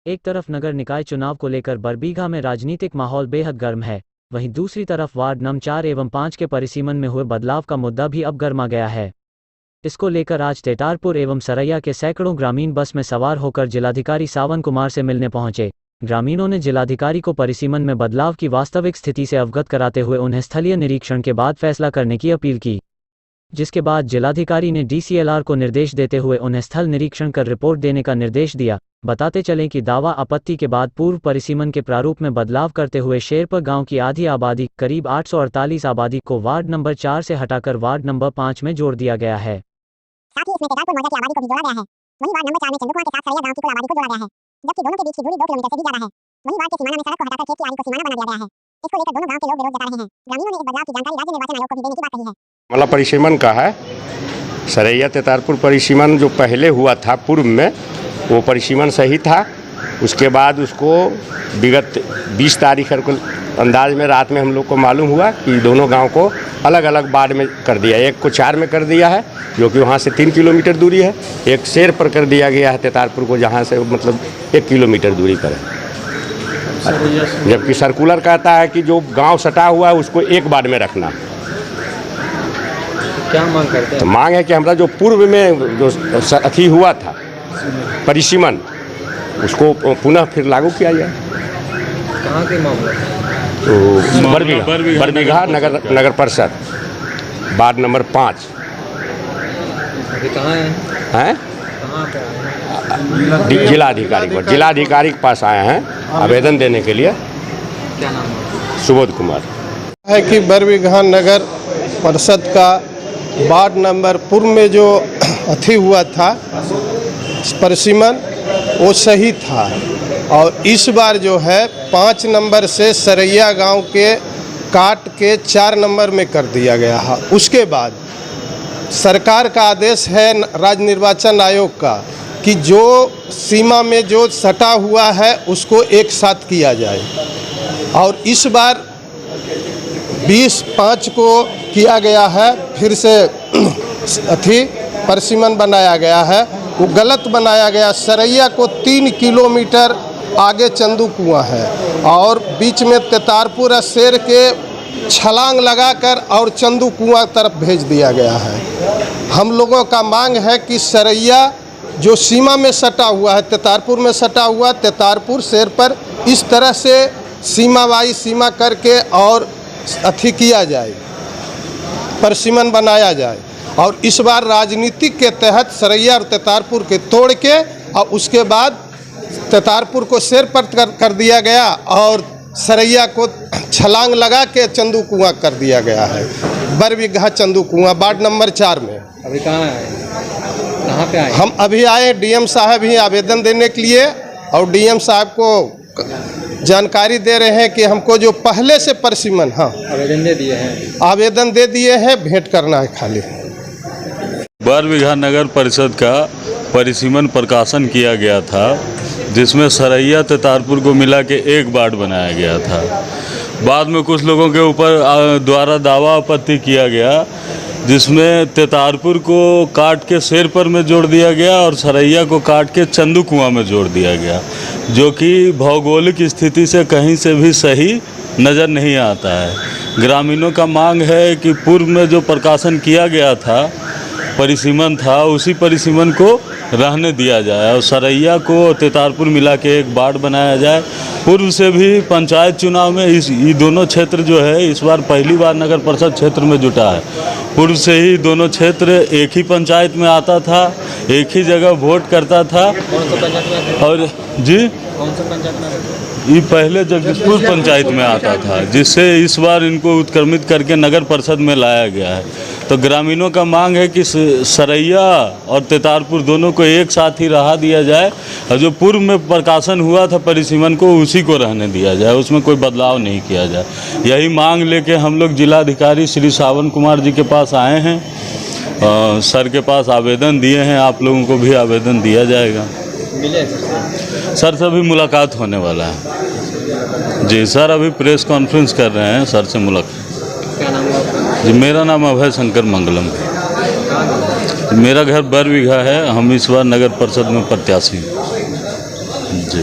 एक तरफ नगर निकाय चुनाव को लेकर बरबीघा में राजनीतिक माहौल बेहद गर्म है, वहीं दूसरी तरफ वार्ड नंबर 4 एवं 5 के परिसीमन में हुए बदलाव का मुद्दा भी अब गर्मा गया है। इसको लेकर आज तेतारपुर एवं सरैया के सैकड़ों ग्रामीण बस में सवार होकर जिलाधिकारी सावन कुमार से मिलने पहुंचे। ग्रामीणों ने जिलाधिकारी को परिसीमन में बदलाव की वास्तविक स्थिति से अवगत कराते हुए उन्हें स्थलीय निरीक्षण के बाद फैसला करने की अपील की, जिसके बाद जिलाधिकारी ने डीसीएलआर को निर्देश देते हुए उन्हें स्थल निरीक्षण कर रिपोर्ट देने का निर्देश दिया। बताते चलें कि दावा आपत्ति के बाद पूर्व परिसीमन के प्रारूप में बदलाव करते हुए शेरपुर गांव की आधी आबादी करीब 848 आबादी को वार्ड नंबर 4 से हटाकर वार्ड नंबर 5 में जोड़ दिया गया है। साथ ही इसमें तेतारपुर मौजा की आबादी को भी जोड़ा गया है। वहीं वार्ड नंबर 4 में चंदुकुआ के साथ सरैया गांव की कुल आबादी को जोड़ा गया है, जबकि दोनों के बीच की दूरी 2 किलोमीटर से भी ज्यादा है। वहीं वार्ड के सीमाना में सड़क को हटाकर खेत की आड़ी को सीमाना बना दिया गया है। इसको लेकर दोनों गांव के लोग विरोध जता रहे हैं। ग्रामीणों ने इस बदलाव की जानकारी राज्य निर्वाचन आयोग को भी देने की बात कही है। मतलब परिसीमन का है, सरैया तेतारपुर परिसीमन जो पहले हुआ था पूर्व में, वो परिसीमन सही था। उसके बाद उसको विगत 20 तारीख को अंदाज में रात में हम लोग को मालूम हुआ कि दोनों गांव को अलग अलग वार्ड में कर दिया। एक को 4 में कर दिया है जो कि वहाँ से 3 किलोमीटर दूरी है, एक शेर पर कर दिया गया है तेतारपुर को जहाँ से मतलब 1 किलोमीटर दूरी पर है। जबकि सर्कुलर कहता है कि जो गांव सटा हुआ है उसको एक वार्ड में रखना। क्या मांग करते हैं? तो मांग है कि हमारा जो पूर्व में जो अथी हुआ था परिसीमन, उसको पुनः फिर लागू किया जाए। कहाँ के मामला? तो बरबीघा नगर परिषद वार्ड नंबर 5। अभी कहाँ हैं? कहाँ पे आए हैं? जिलाधिकारी के पास आए हैं आवेदन देने के लिए। क्या नाम है? सुबोध कुमार है कि बरबीघा नगर परिषद का वार्ड नंबर पूर्व में जो अथी हुआ था परिसीमन, वो सही था, और इस बार जो है 5 नंबर से सरैया गांव के काट के 4 नंबर में कर दिया गया है। उसके बाद सरकार का आदेश है राज्य निर्वाचन आयोग का कि जो सीमा में जो सटा हुआ है उसको एक साथ किया जाए, और इस बार 20/5 को किया गया है, फिर से अथी परिसीमन बनाया गया है, वो गलत बनाया गया। सरैया को 3 किलोमीटर आगे चंदू कुआं है और बीच में तेतारपुर शेर के छलांग लगाकर और चंदू कुआं तरफ भेज दिया गया है। हम लोगों का मांग है कि सरैया जो सीमा में सटा हुआ है, तेतारपुर में सटा हुआ, तेतारपुर शेर पर इस तरह से सीमा करके और अथी किया जाए, परिसीमन बनाया जाए। और इस बार राजनीति के तहत सरैया और तेतारपुर के तोड़ के और उसके बाद तेतारपुर को शेर पर कर दिया गया और सरैया को छलांग लगा के चंदू कुआं कर दिया गया है। बरबीघा चंदू कुआं वार्ड नंबर 4 में। अभी कहाँ आए? कहाँ पे आए? हम अभी आए डीएम साहब ही आवेदन देने के लिए, और डीएम साहब को जानकारी दे रहे हैं कि हमको जो पहले से परिसीमन आवेदन दे दिए हैं। आवेदन दे दिए हैं, भेंट करना है खाली। बरबीघा नगर परिषद का परिसीमन प्रकाशन किया गया था, जिसमें सरैया तेतारपुर को मिला के एक वार्ड बनाया गया था। बाद में कुछ लोगों के ऊपर द्वारा दावा आपत्ति किया गया, जिसमें तेतारपुर को काट के शेरपुर में जोड़ दिया गया और सरैया को काट के चंदू कुआं में जोड़ दिया गया, जो कि भौगोलिक स्थिति से कहीं से भी सही नज़र नहीं आता है। ग्रामीणों का मांग है कि पूर्व में जो प्रकाशन किया गया था, परिसीमन था, उसी परिसीमन को रहने दिया जाए और सरैया को तेतारपुर मिला के एक वार्ड बनाया जाए। पूर्व से भी पंचायत चुनाव में ये दोनों क्षेत्र जो है इस बार पहली बार नगर परिषद क्षेत्र में जुटा है। पूर्व से ही दोनों क्षेत्र एक ही पंचायत में आता था, एक ही जगह वोट करता था। और जी कौन सा पंचायत में? ये पहले जगदीशपुर पंचायत में आता था, जिससे इस बार इनको उत्क्रमित करके नगर परिषद में लाया गया है। तो ग्रामीणों का मांग है कि सरैया और तेतारपुर दोनों को एक साथ ही रहा दिया जाए, और जो पूर्व में प्रकाशन हुआ था परिसीमन को, उसी को रहने दिया जाए, उसमें कोई बदलाव नहीं किया जाए। यही मांग लेके हम लोग जिलाधिकारी श्री सावन कुमार जी के पास आए हैं, सर के पास आवेदन दिए हैं। आप लोगों को भी आवेदन दिया जाएगा। मिले सर से अभी मुलाकात होने वाला है। जी सर, अभी प्रेस कॉन्फ्रेंस कर रहे हैं, सर से मुलाकात। क्या नाम है? जी मेरा नाम अभय शंकर मंगलम। मेरा घर बरबीघा है, हम इस बार नगर परिषद में प्रत्याशी हैं। जी।